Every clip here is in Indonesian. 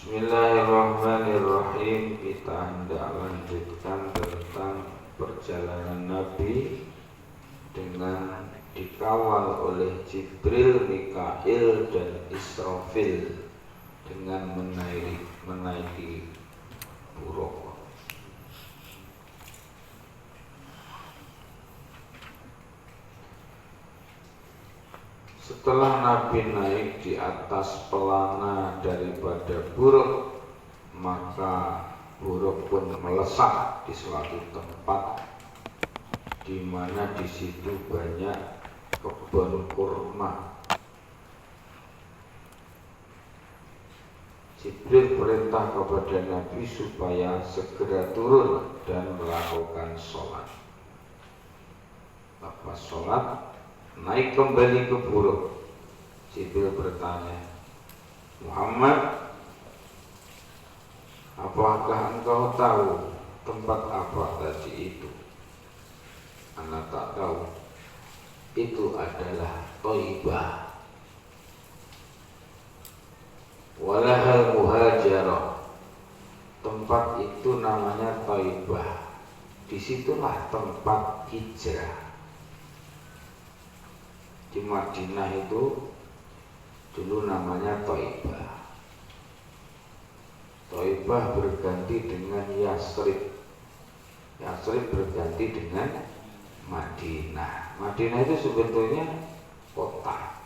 Bismillahirrahmanirrahim. Kita hendak lanjutkan tentang perjalanan Nabi dengan dikawal oleh Jibril, Mikail, dan Israfil dengan menaiki buruk. Setelah Nabi naik di atas pelana daripada buruk, maka buruk pun melesat di suatu tempat di mana di situ banyak kebun kurma. Jibril perintah kepada Nabi supaya segera turun dan melakukan sholat. Lepas sholat, naik kembali ke buruk. Jibril bertanya, Muhammad, apakah engkau tahu tempat apa tadi itu? Anak tak tahu. Itu adalah Thaibah. Walahal muhajarah. Tempat itu namanya Thaibah. Disitulah tempat hijrah. Di Madinah itu dulu namanya Thaibah. Thaibah berganti dengan Yasrib. Yasrib berganti dengan Madinah. Madinah itu sebetulnya kota.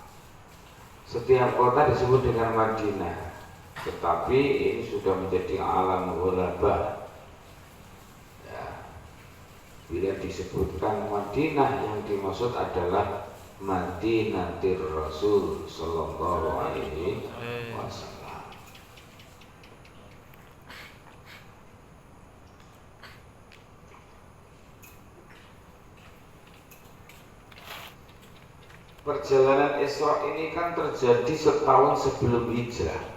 Setiap kota disebut dengan Madinah. Tetapi ini sudah menjadi alam ghulabah. Ya. Bila disebutkan Madinah, yang dimaksud adalah Madinatir Rasul sallallahu alaihi wasallam. Perjalanan Isra ini kan terjadi setahun sebelum hijrah.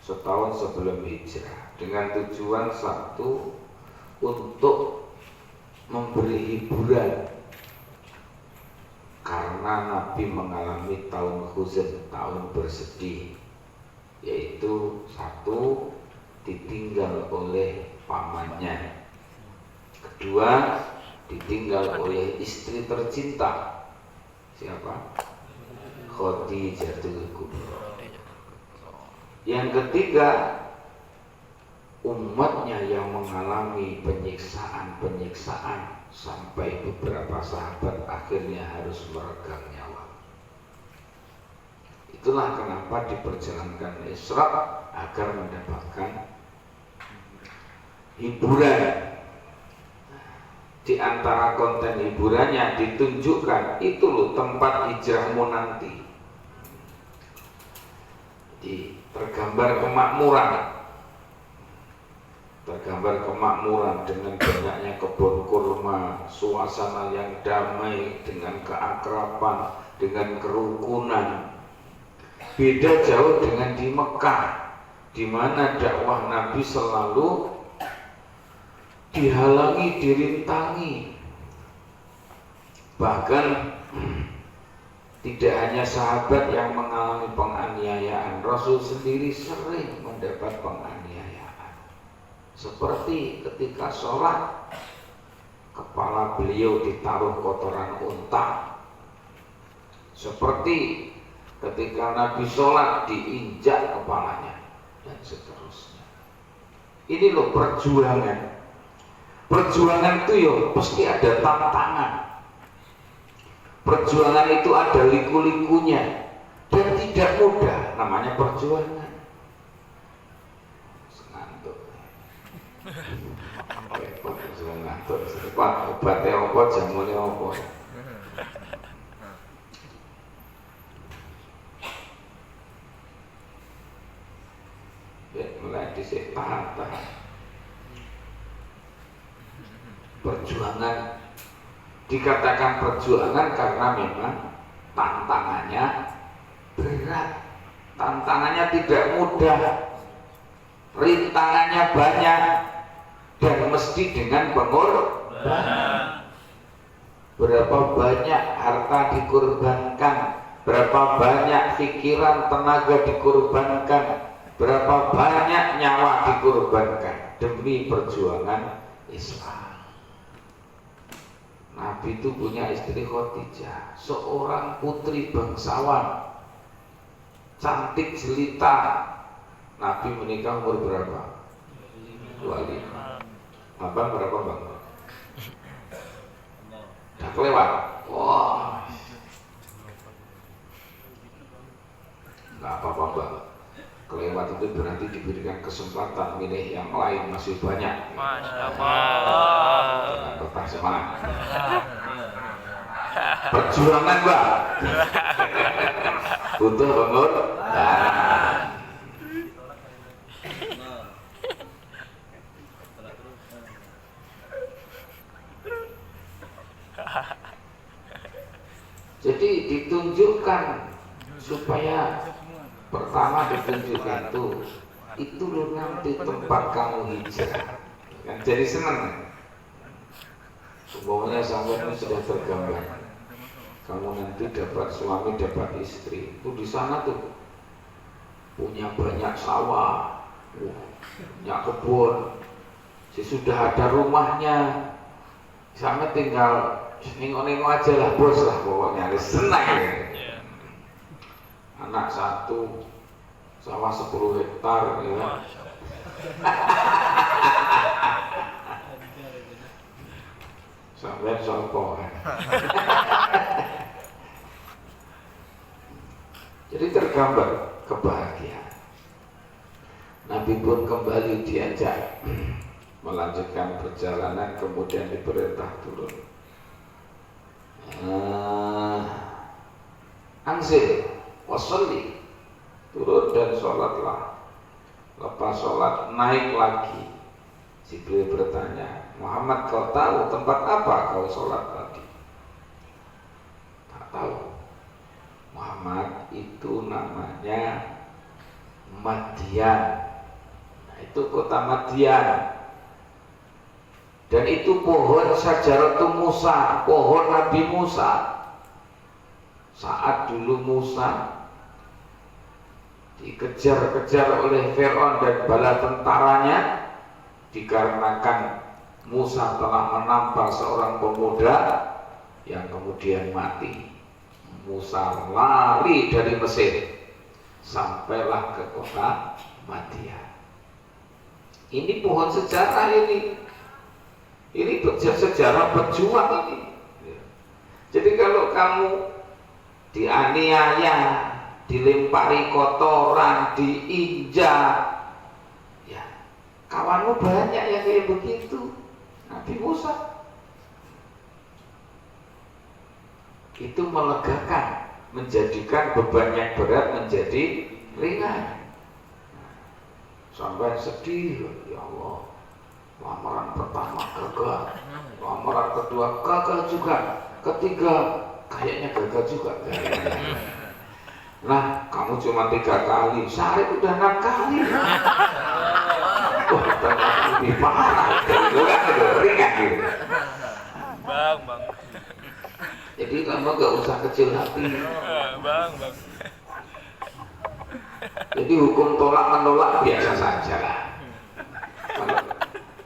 Setahun sebelum hijrah, dengan tujuan satu, untuk memberi hiburan karena Nabi mengalami tahun huzn, tahun bersedih, yaitu satu, ditinggal oleh pamannya, kedua, ditinggal oleh istri tercinta. Siapa? Khadijatul Kubra. Yang ketiga, umatnya yang mengalami penyiksaan sampai beberapa sahabat akhirnya harus meregang nyawa. Itulah kenapa diperjalankan Isra, agar mendapatkan hiburan. Di antara konten hiburannya ditunjukkan, itu loh tempat hijrahmu nanti. Tergambar kemakmuran dengan banyaknya kebun kurma, suasana yang damai dengan keakraban, dengan kerukunan. Beda jauh dengan di Mekah, di mana dakwah Nabi selalu dihalangi, dirintangi. Bahkan tidak hanya sahabat yang mengalami penganiayaan, Rasul sendiri sering mendapat penganiayaan. Seperti ketika sholat, kepala beliau ditaruh kotoran unta. Seperti ketika Nabi sholat, diinjak kepalanya, dan seterusnya. Ini loh perjuangan. Perjuangan itu ya pasti ada tantangan. Perjuangan itu ada liku-likunya, dan tidak mudah. Namanya perjuangan. Ngantuk. Pak, obatnya apa, jamunya apa? Ya, mulai disik tahan. Perjuangan dikatakan perjuangan karena memang tantangannya berat, tantangannya tidak mudah, rintangannya banyak, dan mesti dengan pengorbanan. Berapa banyak harta dikorbankan berapa banyak pikiran, tenaga dikorbankan, berapa banyak nyawa dikorbankan demi perjuangan Islam. Nabi itu punya istri Khadijah, seorang putri bangsawan, cantik jelita. Nabi menikah umur berapa? 25. Abang berapa bang? Udah kelewat. Wah, nggak apa-apa bang. Kelewat itu berarti diberikan kesempatan milih yang lain masih banyak. Masya Allah. Jangan tetap semangat. Perjuangan bang. Butuh umur. Jadi ditunjukkan supaya pertama ditunjukkan itu lo nanti tempat kamu hijrah kan, jadi senang. Umpamanya sampai ini sudah tergambar, kamu nanti dapat suami, dapat istri, itu di sana tuh punya banyak sawah, punya kebun, sudah ada rumahnya, sampai tinggal nengok-nengok aja lah bos lah, pokoknya senang ya. Anak satu, sawah 10 hektar ya. Sampai sopo kan. Jadi tergambar kebahagiaan. Nabi pun kembali diajak melanjutkan perjalanan, kemudian diperintah turun. Anzil wasolli, turun dan sholatlah. Lepas sholat naik lagi. Jibril bertanya, Muhammad, kau tahu tempat apa kau sholat tadi? Tak tahu. Muhammad, itu namanya Madian. Nah, itu kota Madian. Dan itu pohon Syajaratu Musa, pohon Nabi Musa. Saat dulu Musa dikejar-kejar oleh Fir'aun dan bala tentaranya, dikarenakan Musa telah menampar seorang pemuda yang kemudian mati. Musa lari dari Mesir sampailah ke kota Madian. Ini pohon sejarah ini. Ini sejarah pejuang ini. Jadi kalau kamu dianiaya, dilempari kotoran, diinjak, ya kawanmu banyak yang kayak begitu. Nabi Musa itu melegakan, menjadikan beban yang berat menjadi ringan. Sampai sedih, ya Allah, lamaran pertama gagal, lamaran kedua gagal juga, ketiga kayaknya gagal juga. Nah, kamu cuma 3 kali, Syarif udah 6 kali. Wah, ternyata lebih parah. Itu kan ringan gitu. Bang. Jadi kamu gak usah kecil hati. Bang. Jadi hukum tolak menolak biasa saja lah.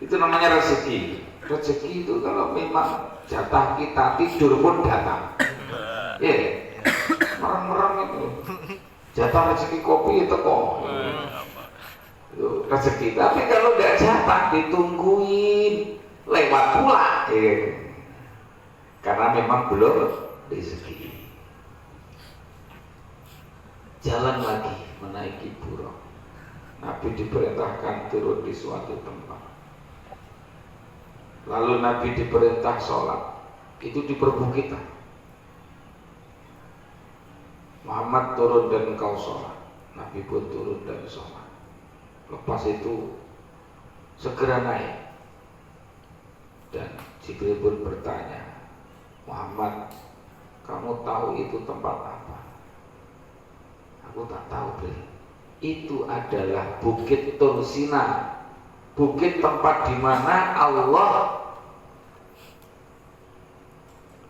Itu namanya rezeki. Rezeki itu kalau memang jatah kita tidur pun datang. Ya, merem-merem itu. Jatah rezeki kopi itu kok. Rezeki. Tapi kalau tidak jatah ditungguin, lewat pula. Karena memang belum rezeki. Jalan lagi menaiki buruk. Nabi diperintahkan turun di suatu tempat. Lalu Nabi diperintah sholat. Itu di perbukitan. Muhammad turun dan engkau sholat. Nabi pun turun dan sholat. Lepas itu segera naik. Dan Jibril pun bertanya, Muhammad, kamu tahu itu tempat apa? Aku tak tahu, Beli. Itu adalah Bukit Tursina, bukit tempat di mana Allah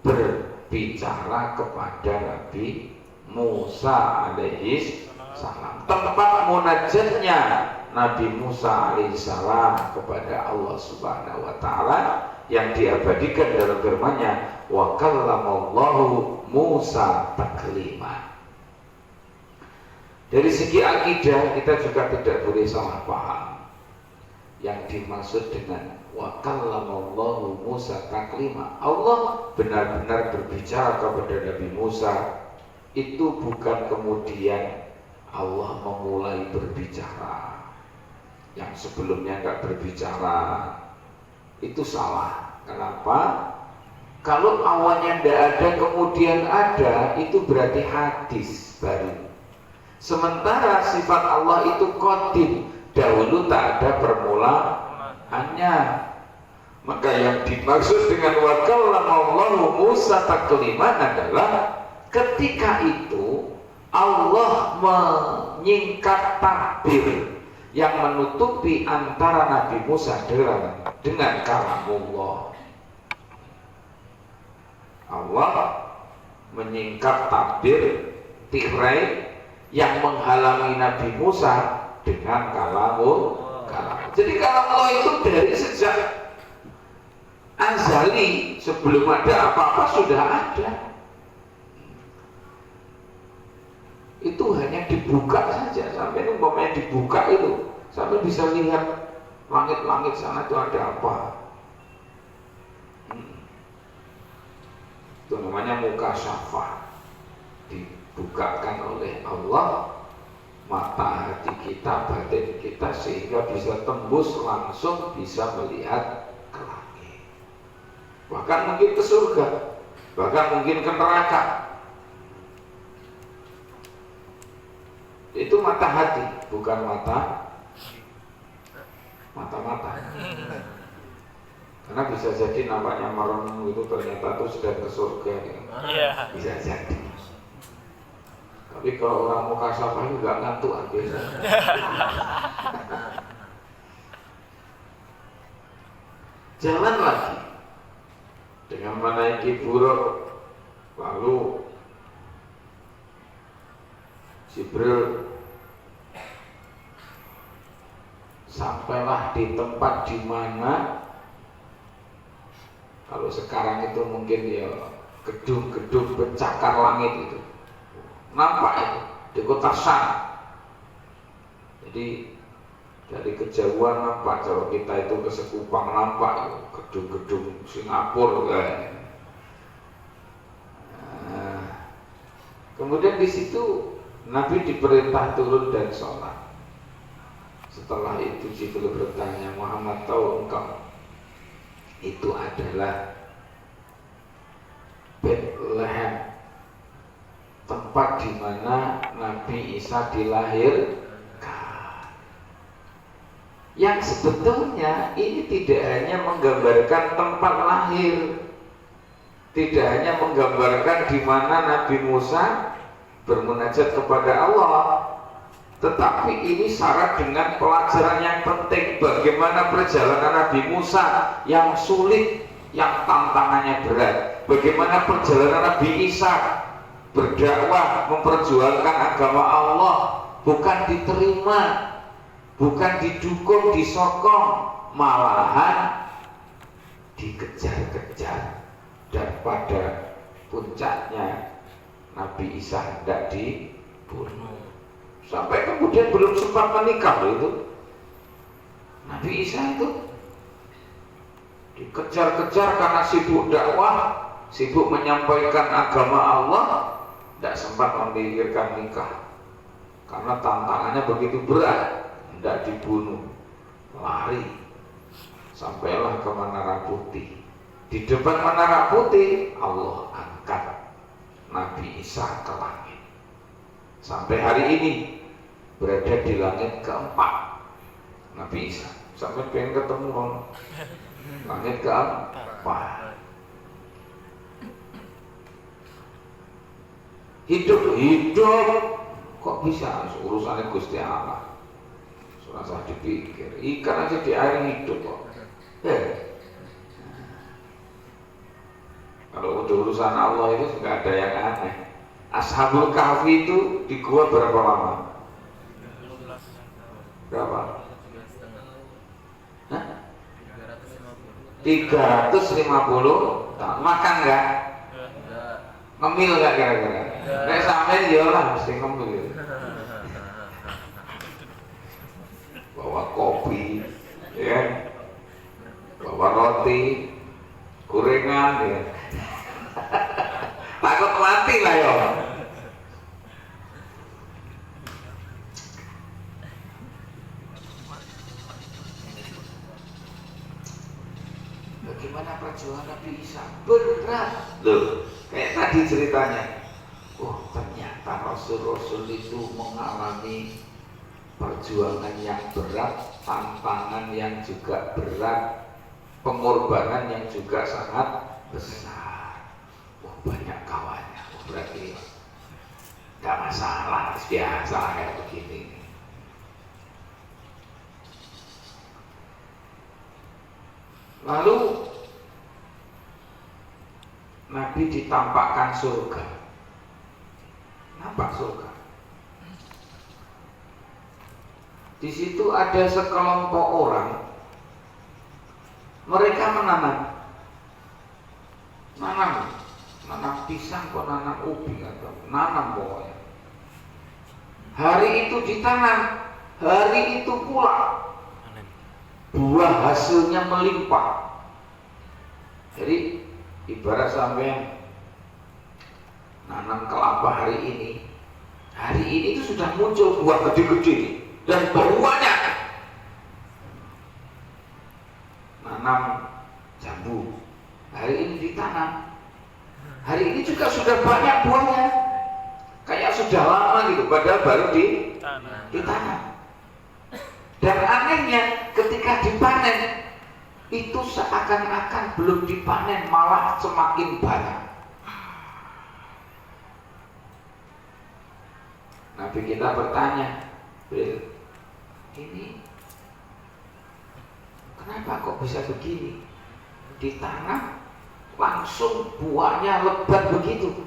berbicara kepada Nabi Musa alaihi salam. Tempat munajatnya Nabi Musa alaihi salam kepada Allah Subhanahu wa taala yang diabadikan dalam firman-Nya, wa kallamallahu Musa taklima. Dari segi akidah kita juga tidak boleh salah paham. Yang dimaksud dengan wa kallamallahu Musa taklima, Allah benar-benar berbicara kepada Nabi Musa. Itu bukan kemudian Allah memulai berbicara yang sebelumnya enggak berbicara. Itu salah. Kenapa? Kalau awalnya tidak ada kemudian ada, itu berarti hadis baru. Sementara sifat Allah itu qadim, dahulu tak ada permulaannya. Maka yang dimaksud dengan wa kallamallahu Musa takliman adalah ketika itu Allah menyingkat takbir yang menutupi antara Nabi Musa dengan kalamullah. Allah menyingkat takbir tirai yang menghalangi Nabi Musa dengan kalamullah. Jadi kalamullah itu dari sejak azali, sebelum ada apa-apa sudah ada. Itu hanya dibuka saja, sampai umpamanya dibuka itu sampai bisa lihat langit-langit sana itu ada apa. Itu namanya mukasyafah, dibukakan oleh Allah mata hati kita, batin kita, sehingga bisa tembus langsung bisa melihat ke langit, bahkan mungkin ke surga, bahkan mungkin ke neraka. Itu mata hati, bukan mata. Karena bisa jadi nampaknya merenung itu ternyata itu sudah ke surga, ya. Bisa jadi. Tapi kalau orang mukasyafah itu nggak ngantuk biasa. Jalan lagi dengan menaiki buruk, lalu Jibril sampailah di tempat di mana kalau sekarang itu mungkin ya gedung-gedung pencakar langit itu nampak itu di kota Syam. Jadi dari kejauhan nampak, kalau kita itu ke Sekupang nampak itu gedung-gedung Singapura kan. Nah, kemudian di situ Nabi diperintah turun dan sholat. Setelah itu Jibril bertanya, Muhammad, tahu engkau itu adalah Bethlehem, tempat di mana Nabi Isa dilahirkan. Yang sebetulnya ini tidak hanya menggambarkan tempat lahir, tidak hanya menggambarkan di mana Nabi Musa bermunajat kepada Allah, tetapi ini syarat dengan pelajaran yang penting. Bagaimana perjalanan Nabi Musa yang sulit, yang tantangannya berat. Bagaimana perjalanan Nabi Isa berdakwah, memperjuangkan agama Allah, bukan diterima, bukan didukung, disokong, malahan dikejar-kejar. Dan pada puncaknya Nabi Isa hendak dibunuh. Sampai kemudian belum sempat menikah itu. Nabi Isa itu dikejar-kejar karena sibuk dakwah, sibuk menyampaikan agama Allah, tidak sempat memikirkan nikah. Karena tantangannya begitu berat, hendak dibunuh, lari. Sampailah ke Menara Putih. Di depan Menara Putih Allah angkat Nabi Isa ke langit. Sampai hari ini berada di langit keempat Nabi Isa. Sampai pengen ketemu langit keempat. Hidup kok bisa urusannya Gusti Allah. Susah dipikir. Ikan aja di air hidup kok. Kalau udah urusan Allah itu nggak ada yang aneh. Ashabul Kahfi itu di gua berapa lama? Berapa? Hah? 350 tahun. Makan nggak? Ngemil nggak kira-kira? Nek sampean ya lah mesti ngemil. Bawa kopi, ya, bawa roti, gorengan, ya. Takut mati lah ya. Bagaimana perjuangan Nabi Isa? Berat loh, kayak tadi ceritanya. Oh, ternyata Rasul-Rasul itu mengalami perjuangan yang berat, tantangan yang juga berat, pengorbanan yang juga sangat besar. Oh, banyak kawannya. Oh, berarti tidak masalah, biasa kayak begini. Lalu Nabi ditampakkan surga. Nampak surga. Di situ ada sekelompok orang. Mereka nanam pisang kok nanam ubi atau nanam pokoknya. Hari itu ditanam, hari itu pula buah hasilnya melimpah. Jadi ibarat sampai nanam kelapa hari ini itu sudah muncul buah gede-gede dan baru banyak. Nanam jambu, hari ini ditanam, hari ini juga sudah banyak buahnya, kayak sudah lama gitu, padahal baru ditanam. Dan anehnya ketika dipanen itu seakan-akan belum dipanen, malah semakin banyak. Nabi kita bertanya, ini kenapa kok bisa begini? Ditanam langsung buahnya lebat begitu,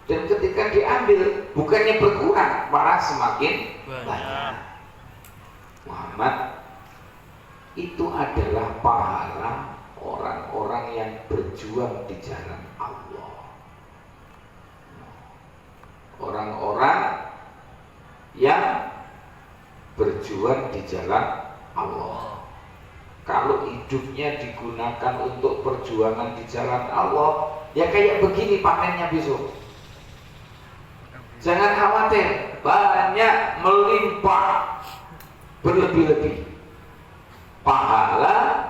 dan ketika diambil bukannya berkurang, malah semakin banyak. Muhammad, itu adalah pahala orang-orang yang berjuang di jalan Allah. Orang-orang yang berjuang di jalan Allah. Kalau hidupnya digunakan untuk perjuangan di jalan Allah, ya kayak begini panennya besok. Jangan khawatir, banyak melimpah berlebih-lebih pahala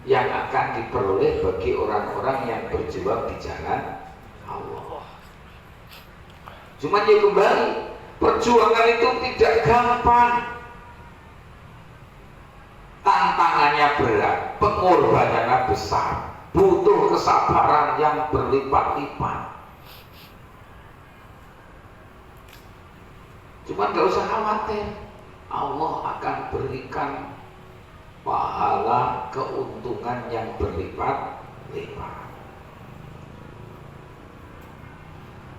yang akan diperoleh bagi orang-orang yang berjuang di jalan Allah. Cuma ya kembali, perjuangan itu tidak gampang, tantangannya berat, pengorbanannya besar, butuh kesabaran yang berlipat-lipat. Cuma gak usah khawatir, Allah akan berikan pahala keuntungan yang berlipat-lipat.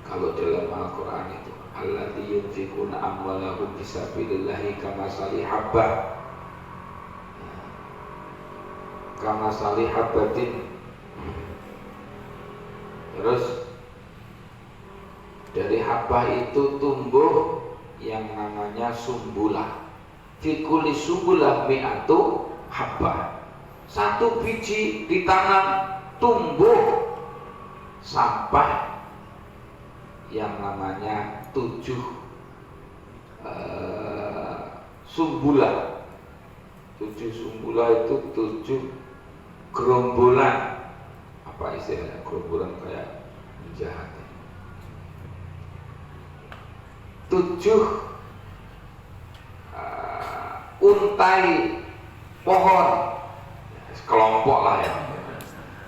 Kalau dalam Al-Quran itu, alladzi yunfikuna amwalahum fisabilillahi kamasali habbah, kamasali habbatin. Terus dari habbah itu tumbuh yang namanya sumbulah. Fi kulli sumbulah mi'atu habbah. Satu biji ditanam tumbuh sampai yang namanya 7 sumbulah. 7 sumbulah itu 7 gerombolan. Apa istilahnya gerombolan kayak jahat. 7 untai pohon, kelompok lah ya.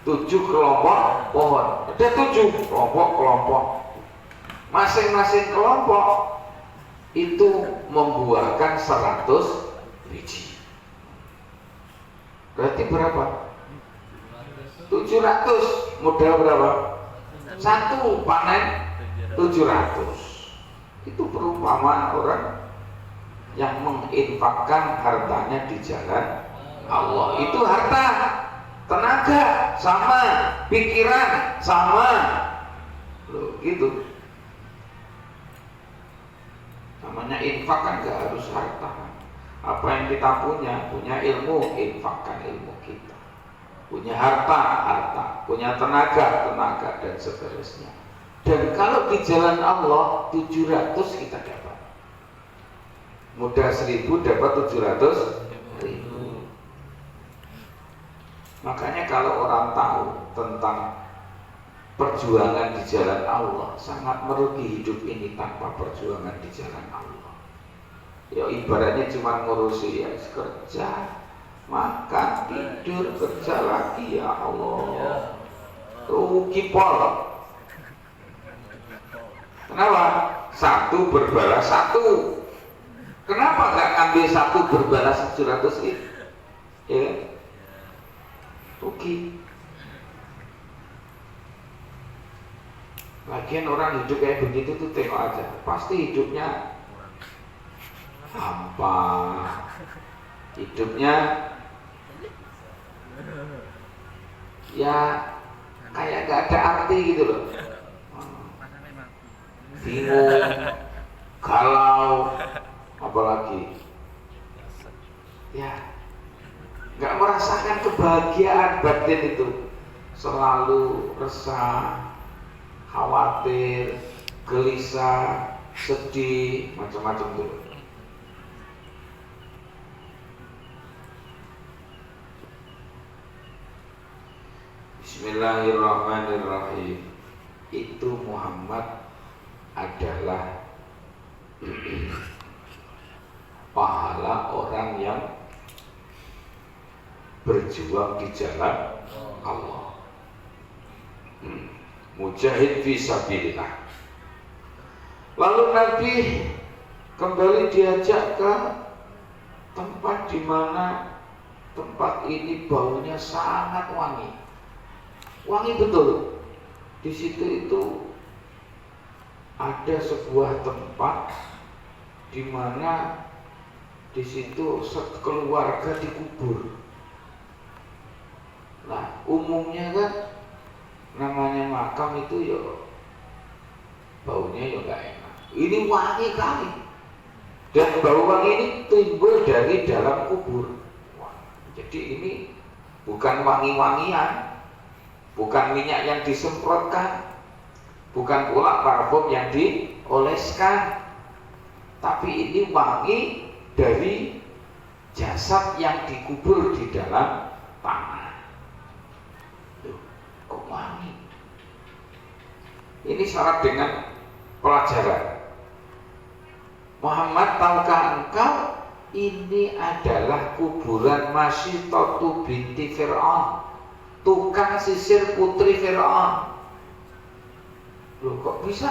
7 kelompok pohon. Ada 7 kelompok. Masing-masing kelompok itu membuahkan 100 biji. Berarti berapa? 700. Modal berapa? 1 panen 700. Itu perumpamaan orang yang menginfakkan hartanya di jalan Allah. Itu harta, tenaga sama, pikiran sama. Loh, gitu. Namanya infak kan gak harus harta. Apa yang kita punya ilmu, infakkan ilmu kita. Punya harta, punya tenaga, dan seterusnya. Dan kalau di jalan Allah 700 kita dapat. Modal 1000 dapat 700.000. Makanya kalau orang tahu tentang perjuangan di jalan Allah, sangat merugi hidup ini tanpa perjuangan di jalan Allah. Ya ibaratnya cuma ngurusi ya kerja, makan, tidur, kerja lagi, ya Allah. Rugi pol. Kenapa? Satu berbalas satu. Kenapa nggak ambil satu berbalas 700 itu? Ya, rugi. Lagian orang hidup kayak begitu tuh tengok aja, pasti hidupnya hampa, hidupnya ya kayak nggak ada arti gitu loh. Bingung, galau, apalagi ya nggak merasakan kebahagiaan batin itu, selalu resah, khawatir, gelisah, sedih, macam-macam tuh. Bismillahirrahmanirrahim. Itu Muhammad adalah pahala orang yang berjuang di jalan Allah. Mujahid fisabilillah. Lalu Nabi kembali diajak ke tempat di mana tempat ini baunya sangat wangi. Wangi betul. Di situ itu ada sebuah tempat di mana di situ sekeluarga dikubur. Nah, umumnya kan namanya makam itu ya baunya ya nggak enak. Ini wangi kali. Dan bau wangi ini timbul dari dalam kubur. Wah, jadi ini bukan wangi-wangian, bukan minyak yang disemprotkan, bukan pula parfum yang dioleskan, tapi ini wangi dari jasad yang dikubur di dalam tanah. Tuh, kok wangi? Ini syarat dengan pelajaran. Muhammad, tahukah engkau ini adalah kuburan Masyitatu binti Fir'aun, tukang sisir putri Fir'aun. Loh, kok bisa?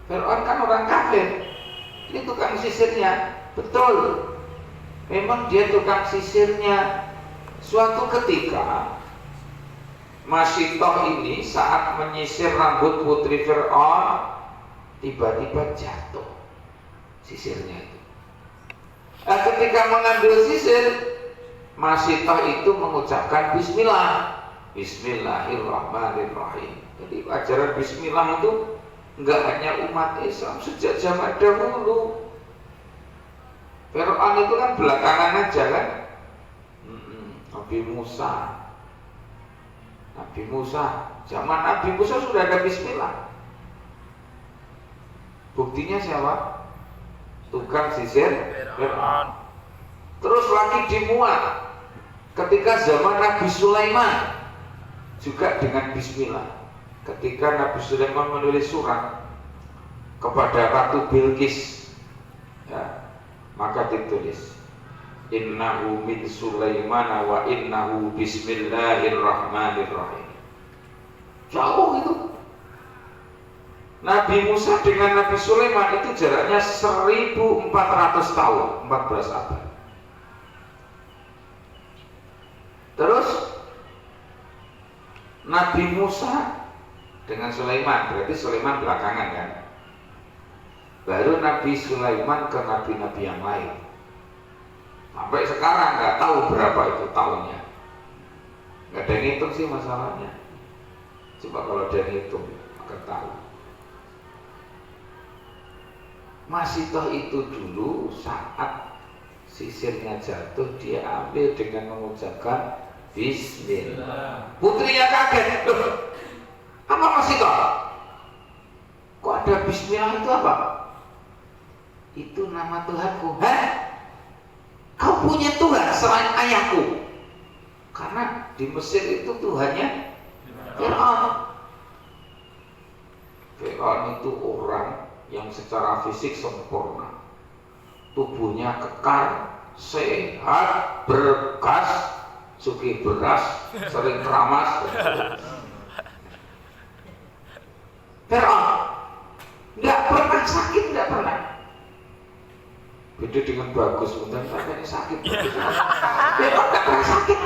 Fir'aun kan orang kafir. Ini tukang sisirnya. Betul, memang dia tukang sisirnya. Suatu ketika Masyitoh ini saat menyisir rambut putri Fir'aun, tiba-tiba jatuh sisirnya itu. Nah, ketika mengambil sisir, Masyitoh itu mengucapkan Bismillah, Bismillahirrahmanirrahim. Jadi ajaran Bismillah itu enggak hanya umat Islam, sejak zaman dahulu. Fir'aun itu kan belakangan aja kan. Nabi Musa, zaman Nabi Musa sudah ada Bismillah. Buktinya siapa? Tukang sisir Fir'aun. Terus lagi dimuat ketika zaman Nabi Sulaiman, juga dengan Bismillah. Ketika Nabi Sulaiman menulis surat kepada Ratu Bilqis, ya, maka ditulis innahu min Sulaiman wa innahu bismillahirrahmanirrahim. Jauh itu. Nabi Musa dengan Nabi Sulaiman itu jaraknya 1400 tahun, 14 abad. Terus Nabi Musa dengan Sulaiman, berarti Sulaiman belakangan kan. Baru Nabi Sulaiman ke nabi-nabi yang lain. Sampai sekarang nggak tahu berapa itu tahunnya. Nggak ada yang hitung sih masalahnya. Coba kalau ada yang hitung, maka tahu. Masitoh itu dulu saat sisirnya jatuh, dia ambil dengan mengucapkan Bismillah. Putrinya kaget, loh, apa Masitoh? Kok ada Bismillah itu apa? Itu nama Tuhanku. Hah? Kau punya Tuhan selain ayahku? Karena di Mesir itu Tuhannya Fir'aun. Fir'aun itu orang yang secara fisik sempurna, tubuhnya kekar, sehat, berkas, sugih beras, sering keramas. Fir'aun nggak pernah sakit, nggak pernah. Beda dengan bagus, bentar ini sakit. Fir'aun nggak pernah sakit.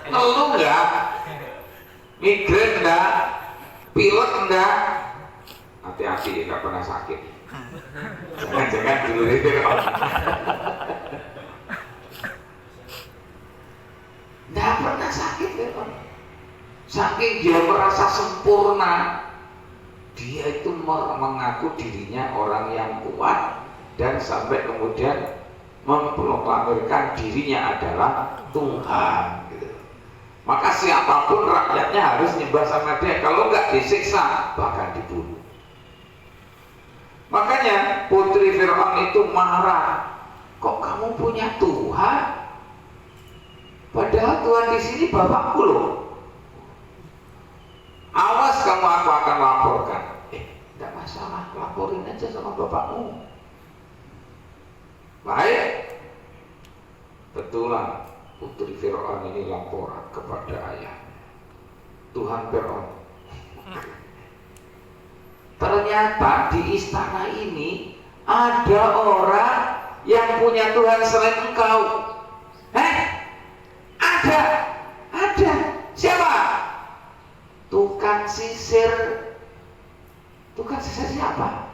Ngeluh enggak, migrain enggak, pilek enggak, hati-hati enggak pernah sakit. Jangan-jangan dulu itu. Enggak pernah sakit ya. Saking dia merasa sempurna, dia itu mengaku dirinya orang yang kuat dan sampai kemudian memproklamirkan dirinya adalah Tuhan gitu. Maka siapapun rakyatnya harus nyembah sama dia, kalau nggak disiksa bahkan dibunuh. Makanya putri Fir'aun itu marah, kok kamu punya Tuhan? Padahal Tuhan di sini bapakku loh. Awas kamu, aku akan laporkan. Tidak masalah, laporin aja sama bapakmu. Baik, betulan putri Fir'aun ini laporan kepada ayahnya. Tuhan Fir'aun, ternyata di istana ini ada orang yang punya Tuhan selain engkau. Ada. Siapa? Tukang sisir. Tukang sisir siapa?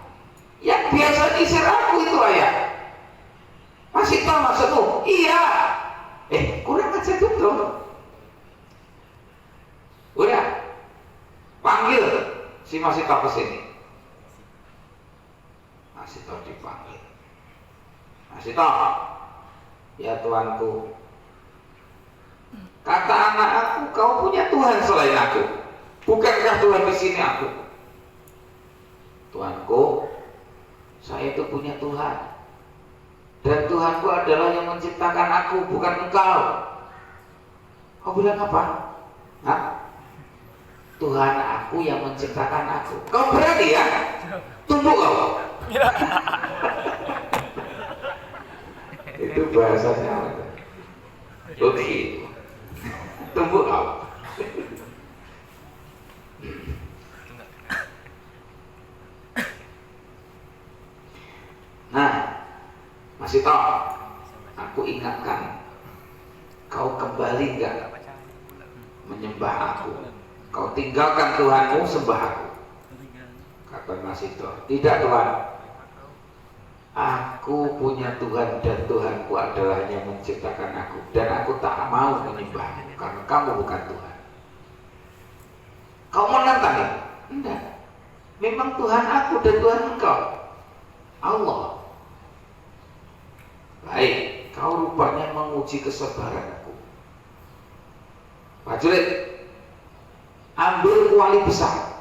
Yang biasa sisir aku itu, ayah. Masih tahu maksudmu? Iya. Kurang aja betul. Udah, panggil si masih tahu kesini. Masih tahu dipanggil. Masih tahu? Ya Tuanku. Kata anak aku, kau punya Tuhan selain aku. Bukankah Tuhan di sini aku? Tuanku, saya itu punya Tuhan. Dan Tuhanku adalah yang menciptakan aku, bukan engkau. Kau bilang apa? Hah? Tuhan aku yang menciptakan aku. Kau berani ya? Tunggu kau. Itu bahasanya apa? Begitu. Tunggu kau. Nah, masih tahu? Aku ingatkan, kau kembali enggak menyembah aku? Kau tinggalkan Tuhanmu, sembah aku. Kata Masito, tidak Tuhan. Aku punya Tuhan dan Tuhanku adalah yang menciptakan aku. Dan aku tak mau menyembahmu karena kamu bukan Tuhan. Kau menentang ya? Tidak. Memang Tuhan aku dan Tuhan engkau Allah. Baik, kau rupanya menguji kesabaranku. Prajurit, ambil kuali besar,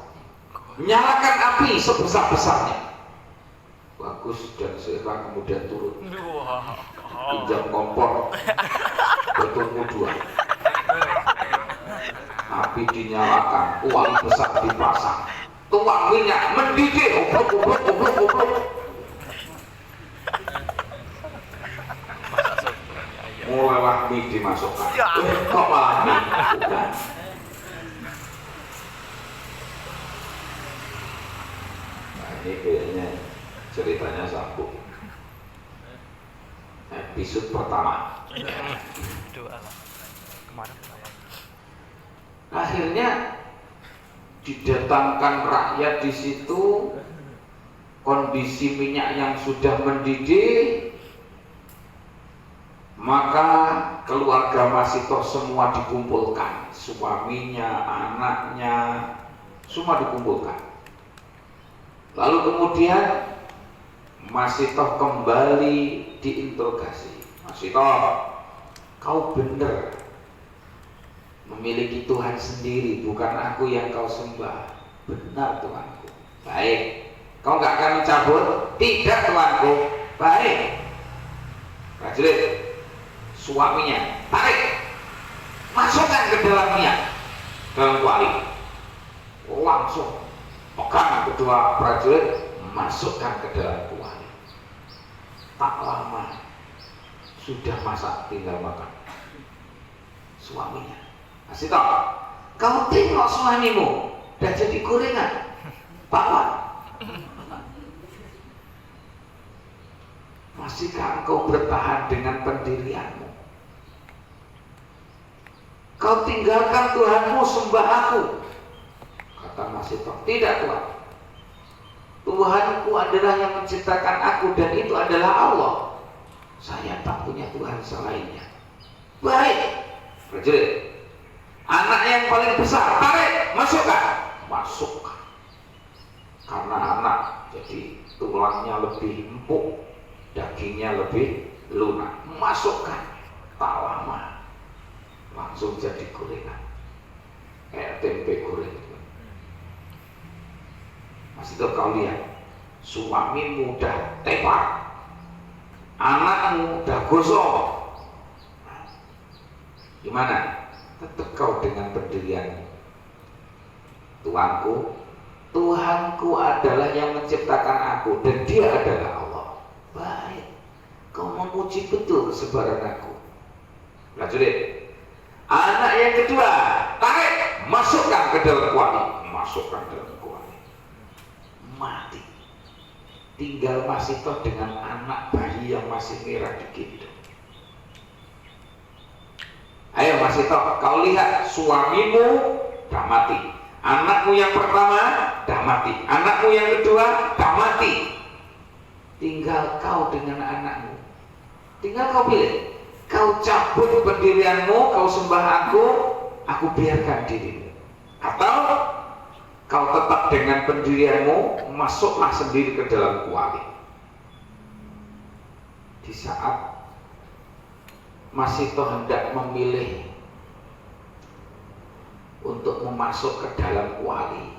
nyalakan api sebesar-besarnya. Bagus dan Seirah kemudian turun. Pinjam kompor, bertemu dua. Api dinyalakan, kuali besar dipasang, tuang minyak mendidih, obrok. Mulailah mie dimasukkan. Kok malah mie? Bukan. Nah, ini kayaknya ceritanya sambung. Episode pertama. Doa lah. Kemana? Akhirnya didatangkan rakyat di situ, kondisi minyak yang sudah mendidih, maka keluarga Masito semua dikumpulkan, suaminya, anaknya, semua dikumpulkan. Lalu kemudian Masito kembali diinterogasi. Masito, kau benar memiliki Tuhan sendiri, bukan aku yang kau sembah. Benar Tuanku. Baik. Kau nggak akan mencabut? Tidak Tuanku. Baik. Prajurit, suaminya tarik, masukkan ke dalam minyak, dalam kuali. Langsung pegang kedua prajurit, masukkan ke dalam kuali. Tak lama sudah masak, tinggal makan. Suaminya, Masito, kau tengok suamimu udah jadi gorengan, bawa. Masihkah engkau bertahan dengan pendirianmu? Kau tinggalkan Tuhanmu, sembah aku. Kata Masito, tidak Tuhan. Tuhanku adalah yang menciptakan aku dan itu adalah Allah. Saya tak punya Tuhan selainnya. Baik, prajurit, anak yang paling besar tarik, masukkan. Karena anak jadi tulangnya lebih empuk, dagingnya lebih lunak. Masukkan, tak lama langsung jadi gorengan, kayak tempe goreng. Masito, kau lihat, suamimu udah tepar, anakmu udah gosok. Gimana? Tetap kau dengan pendirianmu. Tuhanku adalah yang menciptakan aku dan dia adalah Allah. Baik, kau memuji betul kesabaran aku. Prajurit, anak yang kedua tarik, masukkan ke dalam kuali. Masukkan dalam kuali. Mati. Tinggal Masito dengan anak bayi yang masih merah digendong. Ayo Masito, kau lihat suamimu dah mati, anakmu yang pertama dah mati, anakmu yang kedua dah mati. Tinggal kau dengan anakmu. Tinggal kau pilih. Kau cabut pendirianmu, kau sembah aku biarkan dirimu. Atau kau tetap dengan pendirianmu, masuklah sendiri ke dalam kuali. Di saat Masito hendak memilih untuk memasuk ke dalam kuali,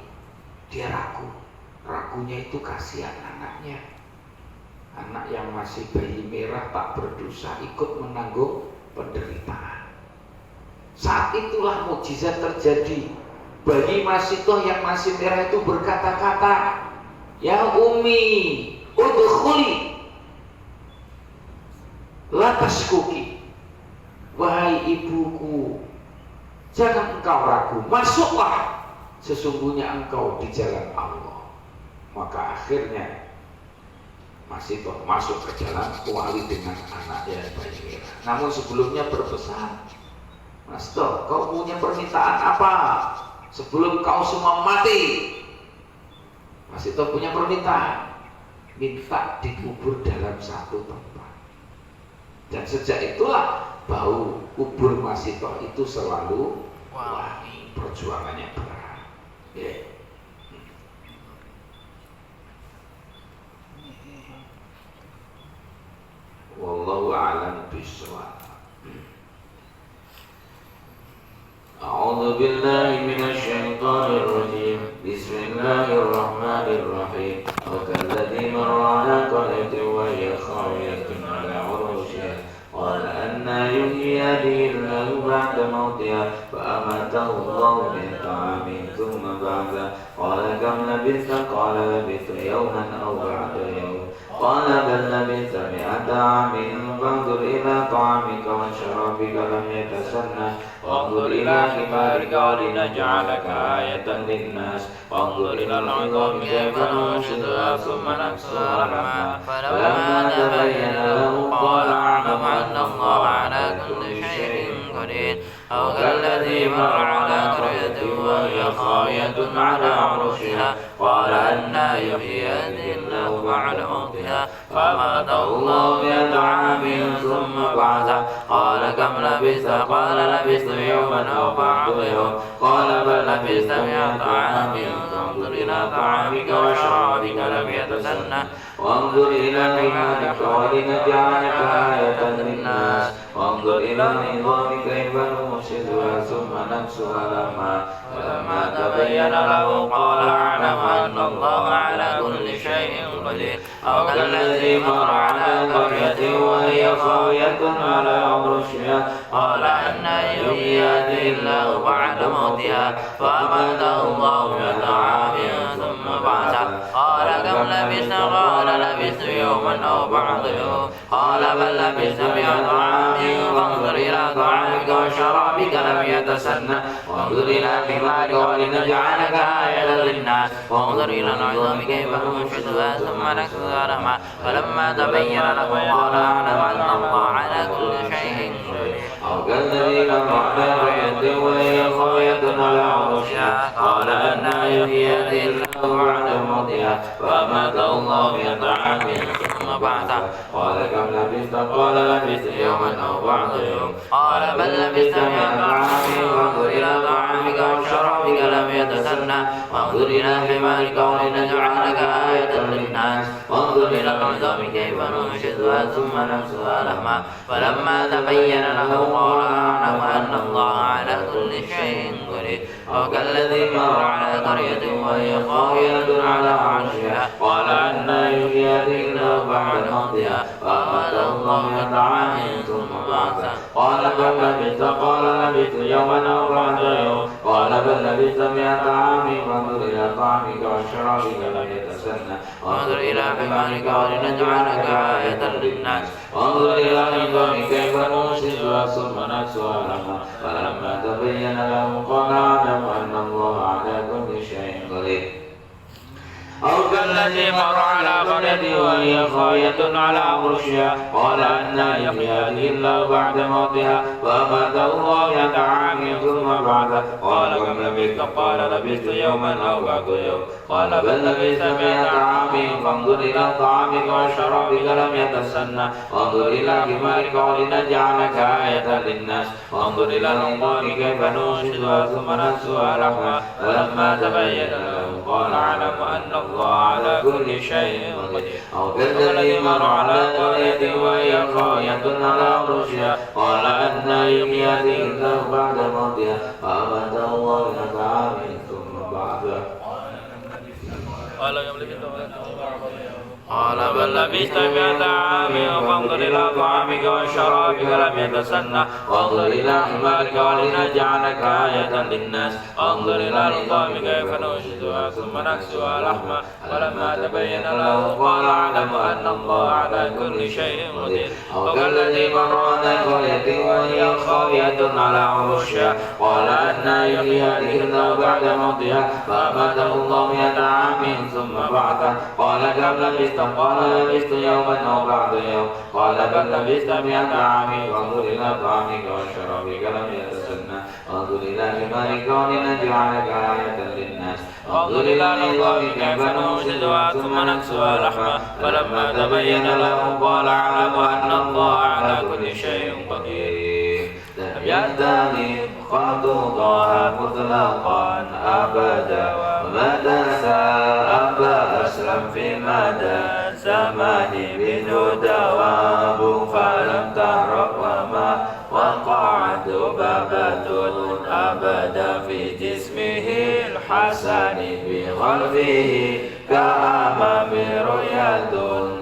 dia ragu. Ragunya itu kasihan anaknya. Anak yang masih bayi merah tak berdosa ikut menanggung penderitaan. Saat itulah mukjizat terjadi. Bayi Masito yang masih merah itu berkata-kata, ya Umi, udkhuli la tashkuki. Wahai ibuku, jangan engkau ragu, masuklah, sesungguhnya engkau di jalan Allah. Maka akhirnya Masito masuk ke dalam kuali dengan anaknya bayi merah. Namun sebelumnya berpesan, Masito, kau punya permintaan apa sebelum kau semua mati? Masito punya permintaan, minta dikubur dalam satu tempat. Dan sejak itulah bau kubur Masito itu selalu wangi. Perjuangannya berat. Yeah. Wallahu a'lam bishawab. A'udzu billahi minasy syaithanir rajim. Bismillahirrahmanirrahim. Wa kalladzi marra 'ala qaryatin wa hiya khawiyatun 'ala 'urushiha qala anna yuhyi hadhihi Allahu ba'da mawtiha fa amatahu Allahu mi'ata 'amin thumma ba'atha qala kam labithta qala labithtu yawman aw ba'da yawm qala bal labithta mi'ata 'amin fanzur ila ta'amika wa sharabika lam yatasanna wanzur ila himarika linaj'alaka ayatan linnas wanzur ila al-'idhami kayfa nunshizuha thumma naksuha lahma falamma tabayyana lahu qala a'lamu anna Allaha 'ala kulli shay'in qadir aw kalladhi marra 'ala qaryatin وهي خاوية على عروشها قال أنى يحيي هذه الله بعد موتها فأماته الله 100 عام ثم بعثه قال كم لبثت قال لبثت يوما أو بعض يوم قال بل لبثت 100 عام فانظر إلى طعامك وشرابك لم يتسنه وانظر إلى حمارك ولنجعلك آية للناس وانظر إلى نظام كيف نرشدها ثم نكسوها فلما تبين له قال أعلم أن الله على كل شيء قدير أو كالذي مر على قرية وهي خاوية على عروشها قال أنى يحيي هذه الله بعد موتها فأماته الله 100 عام ثم بعثه قال كم لبثت قال لبثت يوما أو بعض يوم قال بل لبثت 100 عام فانظر إلى طعامك وشرابك لم يتسنه وانظر إلى حمارك ولنجعلك آية للناس وانظر إلى العظام كيف ننشدها ثم نكسوها لحما فلما تبين له قال أعلم أن الله على كل شيء قدير أو كالذي مر على قرية وهي خاوية على عروشها قال أنى يحيي هذه الله بعد موتها فأماته الله 100 عام ثم بعثه قال كم لبثت قال لبثت يوما أو بعض يوم قال بل لبثت 100 عام وانظر إلى طعامك وشرابك لم يتسنه وانظر إلى حمارك ولنجعلك آية للناس وانظر إلى العظام كيف ننشدها ثم نكسوها لحما فلما تبين له قال أعلم أن الله على كل شيء قدير أو كالذي مر على قرية وهي خاوية على عرشها قال أنى يحيي هذه الله بعد موتها فأماته الله 100 عام ثم بعثه قال كم لبثت قال لبثت يوما أو بعض يوم قال بل لبثت 100 عام فانظر إلى طعامك وشرابك لم يتسنه وانظر إلى حمارك ولنجعلك آية للناس وانظر إلى العظام كيف ننشدها ثم نكسوها لحما فلما تبين له قال أعلم أن الله على كل شيء قدير أو كالذي مر على قرية وهي خاوية على عروشها قال أنى يحيي هذه الله بعد موتها فأماته الله 100 عام ثم بعثه قال كم لبثت قال لبثت يوما أو بعض يوم قال بل لبثت 100 عام فانظر إلى طعامك وشرابك لم يتسنه وانظر إلى حمارك ولنجعلك آية للناس وانظر إلى العظام كيف ننشدها ثم نكسوها لحما فلما تبين له قال أعلم أن الله على كل شيء قدير أو كالذي مر على قرية وهي خاوية على عروشها قال أنى يحيي هذه الله بعد موتها فأماته الله 100 عام ثم بعثه قال بل لبثت 100 عام فانظر إلى طعامك وشرابك لم يتسنه وانظر إلى حمارك ولنجعلك آية للناس وانظر إلى العظام كيف ننشدها ثم نكسوها لحما فلما تبين له قال أعلم أن الله على كل شيء قدير أو كالذي مر على قرية وهي خاوية على عروشها قال أنى يحيي هذه الله بعد موتها فأماته الله 100 عام ثم بعثه قال كم لبثت قال لبثت يوما أو بعض يوم قال بل لبثت 100 عام وانظر إلى طعامك وشرابك لم يتسنه وانظر إلى حمارك ولنجعلك آية للناس وانظر إلى العظام كيف ننشدها ثم نكسوها لحما فلما تبين له قال أعلم أن الله على كل شيء قدير لم يزدني خلق طه مطلقا أبدا وما تنسى أبا أسلم في مدى زماني منه دواب فلم تهرب وما وقعت ذبابة أبدا في جسمه الحسن بخلفه كأمام رؤية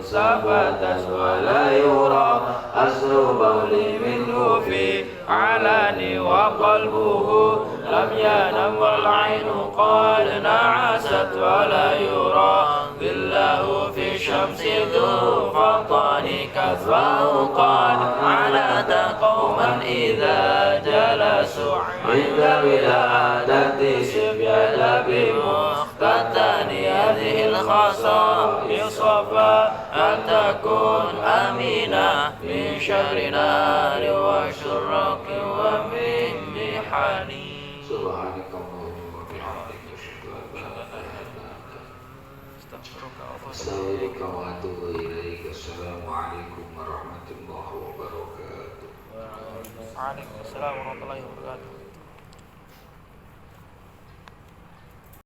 ثبتت ولا يرى أثر بول منه في علاني وقلبه لم ينم والعين قال نعست ولا يرى بالله في شمس ذو فطان كثره قال على قوما إذا جلسوا عند ولادة سبيل بمختتن هذه الخصائص فأن تكون أمينة من شر نار وشرك ومن محن Subhanakallahumma wa bihamdika asyhadu an la ilaha illa anta astaghfiruka wa atubu ilaik. Assalamualaikum warahmatullahi wabarakatuh. Waalaikumsalam warahmatullahi wabarakatuh.